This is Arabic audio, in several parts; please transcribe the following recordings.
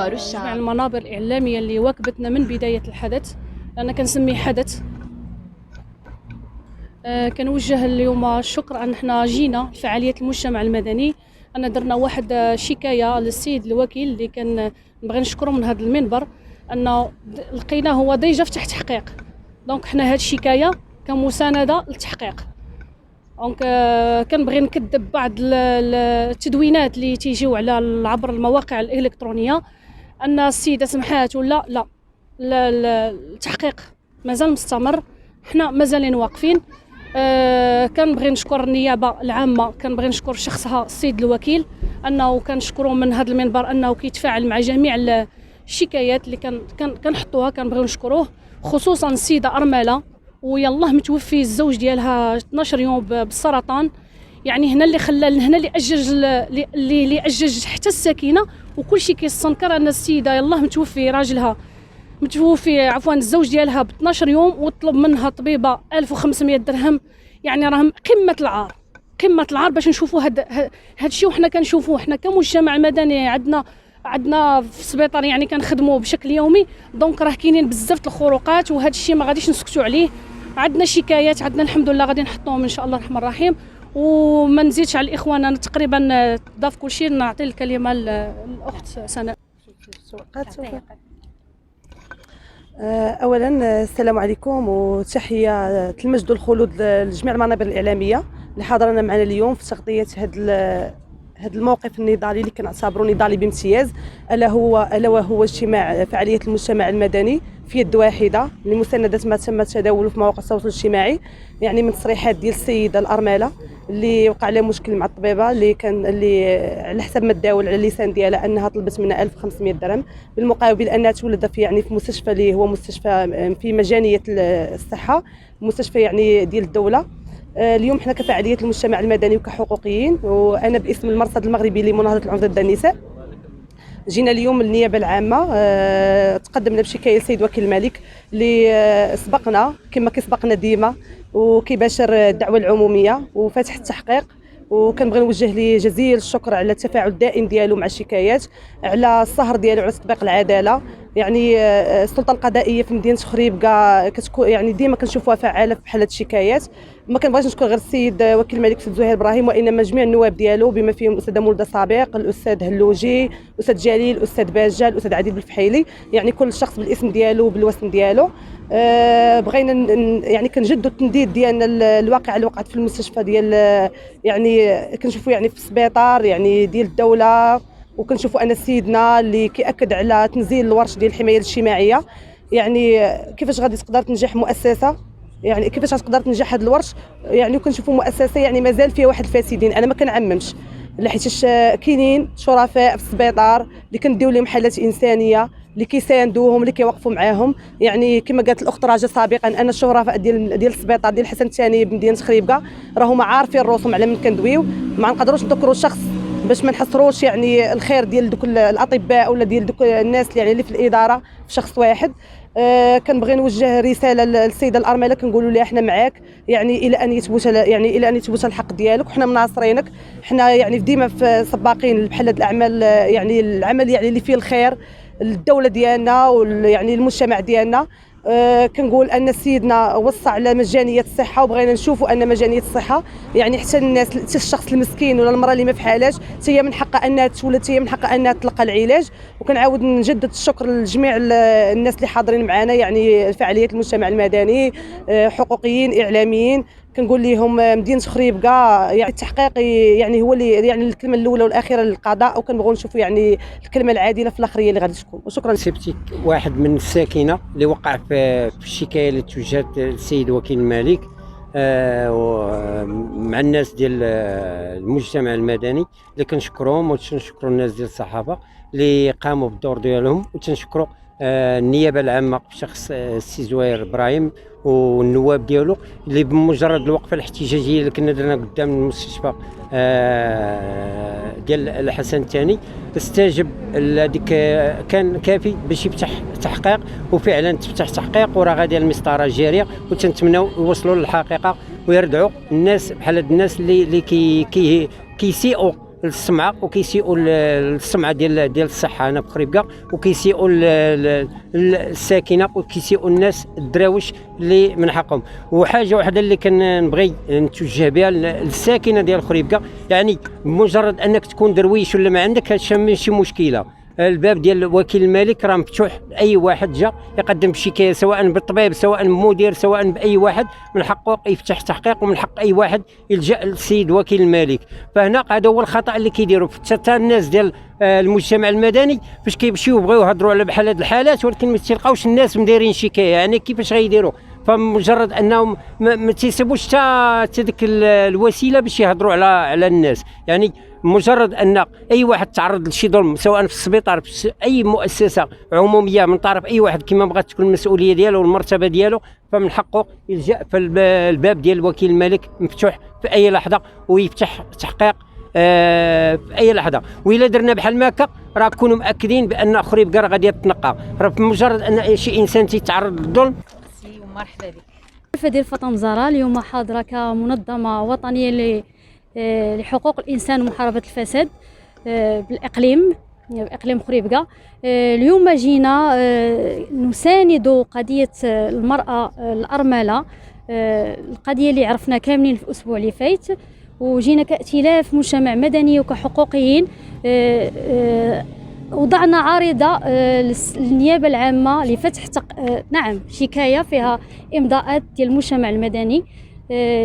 أخبار جميع الشعب. المنابر الإعلامية اللي واكبتنا من بداية الحدث، لأن كنسميه حدث. كنوجه اليوم الشكر أن احنا جينا فعالية المجتمع المدني، أن درنا واحد شكاية للسيد الوكيل اللي كان نبغي نشكره من هذا المنبر، أنه لقيناه هو ديجا في تحقيق. دونك حنا هاد الشكاية كمساندة للتحقيق. دونك كنبغي نكذب بعض التدوينات اللي تيجيو على عبر المواقع الإلكترونية أن السيدة سمحات ولا لا. التحقيق مازال مستمر، حنا مازالين واقفين. كنبغي نشكر النيابه العامه، كنبغي نشكر شخصها السيد الوكيل، انه كنشكروا من هذا المنبر انه كيتفاعل مع جميع الشكايات اللي كنحطوها. كنبغيو نشكروه، خصوصا السيده ارمله ويلاه متوفي الزوج ديالها 12 يوم بالسرطان. يعني هنا اللي خلى، هنا اللي اجج اللي اجج حتى السكينه وكل شيء كيستنكر ان السيده يلاه متوفي راجلها، عفوا الزوج ديالها ب 12 يوم، وطلب منها طبيبه 1500 درهم. يعني راهم قمه العار، قمه العار باش نشوفوا هاد الشيء. وحنا كنشوفوه حنا كمجتمع مدني، عندنا في السبيطار يعني كنخدموا بشكل يومي. دونك راه كاينين بزاف الخروقات، وهذا الشيء ما غاديش نسكتوا عليه. عندنا شكايات، عندنا الحمد لله غادي نحطوهم ان شاء الله الرحمن الرحيم. وما نزيدش على الاخوان، انا تقريبا ضاف كل شيء. نعطي الكلمه للاخت سناء. اولا السلام عليكم وتحيه المجد والخلود لجميع المنابر الاعلاميه اللي حاضرنا معنا اليوم في تغطيه هذا الموقف النضالي اللي كنعتبره نضالي بامتياز، الا وهو اجتماع فعاليه المجتمع المدني في يد واحده لمسانده ما تم تداوله في مواقع التواصل الاجتماعي. يعني من تصريحات ديال السيده الارمله اللي وقع لها مشكل مع الطبيبه اللي على حسب ما تداول على اللسان ديالها انها طلبت منها 1500 درهم، بالمقابل انها تولد في مستشفى اللي هو مستشفى في مجانيه الصحه، مستشفى يعني ديال الدوله. اليوم حنا كفعاليه المجتمع المدني وكحقوقيين، وانا باسم المرصد المغربي لمناهضه العنف ضد النساء، جينا اليوم النيابه العامه. تقدمنا بشكايه للسيد وكيل الملك اللي سبقنا كما كيسبقنا ديما وكيباشر الدعوه العموميه وفاتح التحقيق. وكنبغي نوجه ليه جزيل الشكر على التفاعل الدائم ديالو مع الشكايات، على السهر ديالو على تطبيق العداله. يعني السلطه القضائيه في مدينه خريبكا كتكون يعني ديما كنشوفوها فعاله في بحال هاد الشكايات. ما كنبغيش نشكر غير السيد وكيل الملك السيد زهير ابراهيم، وانما جميع النواب ديالو بما فيهم الاستاذه مولده صابق، الاستاذ هلوجي، الاستاذ جليل، الاستاذ باجه، الاستاذ عديد بالفحيلي، يعني كل شخص بالاسم ديالو وبالوسم ديالو. بغينا يعني كنجدوا التنديد ديالنا الواقعه اللي وقعت في المستشفى ديال يعني كنشوفوا يعني في السبيطار يعني ديال الدوله، وكنشوفوا ان سيدنا اللي كيأكد على تنزيل الورش ديال الحمايه الاجتماعيه. يعني كيفاش غادي تقدر تنجح مؤسسه، يعني كيفاش غتقدر تنجح هذا الورش؟ يعني وكنشوفوا مؤسسه يعني مازال فيها واحد الفاسدين. انا ما كنعممش، حيتاش كاينين شرفاء في السبيطار اللي كنديو لهم حالات انسانيه، اللي كيساندوهم، اللي كيوقفوا معاهم. يعني كما قالت الاخت راجا سابقا، ان الشرفاء ديال السبيطار ديال الحسن الثاني بمدينه خريبكا راهم عارفين الرسوم على من كندويو. ما نقدروش نذكروا شخص باش ما نحصروش يعني الخير ديال دوك الاطباء ولا ديال دوك الناس اللي يعني اللي في الاداره في شخص واحد. كنبغي نوجه رساله للسيده الارمله، كنقولوا لها احنا معاك، يعني الى ان يثبت الحق ديالك، وحنا مناصرينك. حنا يعني ديما في سباقين بحال هاد الاعمال، يعني العمل يعني اللي فيه الخير للدوله ديالنا ويعني المجتمع ديالنا. كنقول ان سيدنا وصى على مجانيه الصحه، وبغينا نشوفوا ان مجانيه الصحه يعني حتى الناس، حتى الشخص المسكين ولا المراه اللي ما فحالاش هي من حقها انها تولد، هي من حقها انها تلقى العلاج. وكنعاود نجدد الشكر لجميع الناس اللي حاضرين معنا، يعني فعاليه المجتمع المدني، حقوقيين، اعلاميين. كنقول لهم مدينه خريبكا يعني التحقيق يعني هو اللي يعني الكلمه الاولى والاخيره للقضاء، وكنبغوا نشوفوا يعني الكلمه العادله في الاخريه اللي غادي تكون. وشكرا. سبتي واحد من الساكنه اللي وقع في الشكايه اللي توجهت للسيد وكيل الملك مع الناس ديال المجتمع المدني، اللي كنشكرهم وتنشكروا الناس ديال الصحافه اللي قاموا بالدور ديالهم، وتنشكروا النيابه العامه بشخص السي زهير ابراهيم والنواب ديالو اللي بمجرد الوقفه الاحتجاجيه اللي كنا درنا قدام المستشفى ديال الحسن الثاني استجب هذيك، كان كافي باش يفتح تحقيق، وفعلا تفتح تحقيق وراه غادي المسطره جاريه، وتنتمناو يوصلوا للحقيقه ويردعوا الناس بحال هاد الناس اللي كيسيئوا للسمعه وكيسيئوا للسمعه ديال الصحه هنا بخريبكا، وكيسيئوا الساكنه وكيسيئوا الناس الدراوش اللي من حقهم. وحاجه واحده اللي كنبغي نتوجه بها للساكنه ديال خريبكا، يعني بمجرد انك تكون درويش ولا ما عندك هادشي ماشي مشكله، الباب ديال وكيل الملك راه مفتوح، اي واحد جا يقدم بشكايه سواء بالطبيب سواء بمدير سواء باي واحد من حقه يفتح تحقيق، ومن حق اي واحد يلجا للسيد وكيل الملك. فهنا هذا هو الخطا اللي كيديروا حتى الناس ديال المجتمع المدني فاش كيمشيو يبغيو يهضروا على بحال هاد الحالات، ولكن ما تلقاوش الناس مدايرين شكايه، يعني كيفاش غيديروا؟ فمجرد انهم ما تيسيبوش حتى ديك الوسيله باش يهضروا على الناس. يعني مجرد ان اي واحد تعرض لشي ظلم سواء في السبيطار في اي مؤسسه عموميه من طرف اي واحد كما بغات تكون المسؤوليه ديالو والمرتبه ديالو، فمن حقه يلجا فالباب ديال وكيل الملك مفتوح في اي لحظه ويفتح تحقيق في اي لحظه. والا درنا بحال هكا راه كونوا مأكدين بان خريبكا راه غادي تنقى، راه بمجرد ان شي انسان تيتعرض للظلم. مرحبا بك. الحلفة ديال فاطمة زهراء اليوم حاضرة كمنظمة وطنية لحقوق الإنسان ومحاربة الفساد بإقليم خريبكا. اليوم جينا نساند قضية المرأة الأرملة، القضية اللي عرفنا كاملين في الأسبوع اللي فات، وجينا كائتلاف مجتمع مدني وكحقوقيين. وضعنا عارضة للنيابة العامة لفتح نعم شكاية فيها إمضاءات ديال المجتمع المدني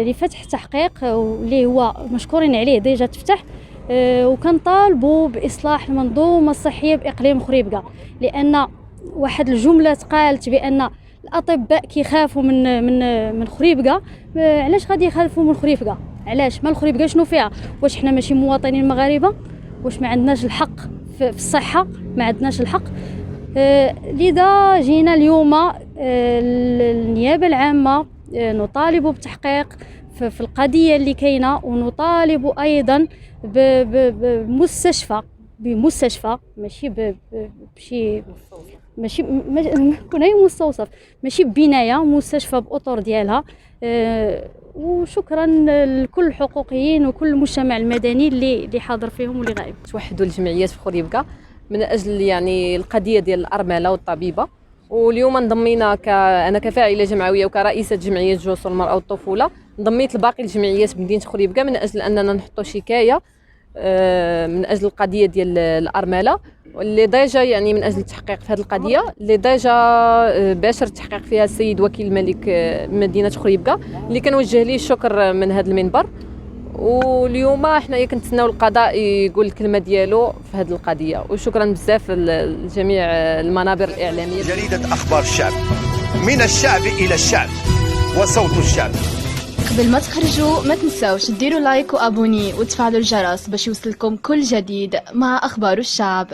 لفتح تحقيق واللي هو مشكورين عليه ديجا تفتح. وكنطالبوا بإصلاح المنظومة الصحية بإقليم خريبكا، لأن واحد الجملة قالت بأن الأطباء كيخافوا من خريبكا. علاش غادي يخافوا من خريبكا؟ علاش؟ ما الخريبكا شنو فيها؟ واش حنا ماشي مواطنين مغاربة؟ واش ما عندناش الحق في الصحة؟ ما عندناش الحق. لذا جينا اليوم النيابة العامة نطالب بتحقيق في القضية اللي كاينة، ونطالب أيضا بمستشفى ماشي بشي ماشي كون هي مستوصف، ماشي ببناية، مستشفى بأطر ديالها. وشكرا لكل الحقوقيين وكل المجتمع المدني اللي حاضر فيهم واللي غائب. توحدوا الجمعيات في خريبكا من اجل يعني القضيه ديال الارمله والطبيبه. واليوم انضمينا انا كفاعله جمعويه وكرئيسه جمعيه جوس المراه والطفوله، انضميت لباقي الجمعيات بمدينه خريبكا من اجل اننا نحطوا شكايه من اجل القضيه ديال الارمله، واللي ديجا يعني من اجل التحقيق في هذه القضيه اللي ديجا باشر التحقيق فيها السيد وكيل الملك مدينه خريبكا، اللي كنوجه ليه الشكر من هذا المنبر. واليوم احنا كنتسناو القضاء يقول الكلمه ديالو في هذه القضيه. وشكرا بزاف لجميع المنابر الاعلاميه. جريده اخبار الشعب، من الشعب الى الشعب وصوت الشعب. قبل ما تخرجوا ما تنساوش ديروا لايك وابوني وتفعلوا الجرس باش يوصلكم كل جديد مع اخبار الشعب.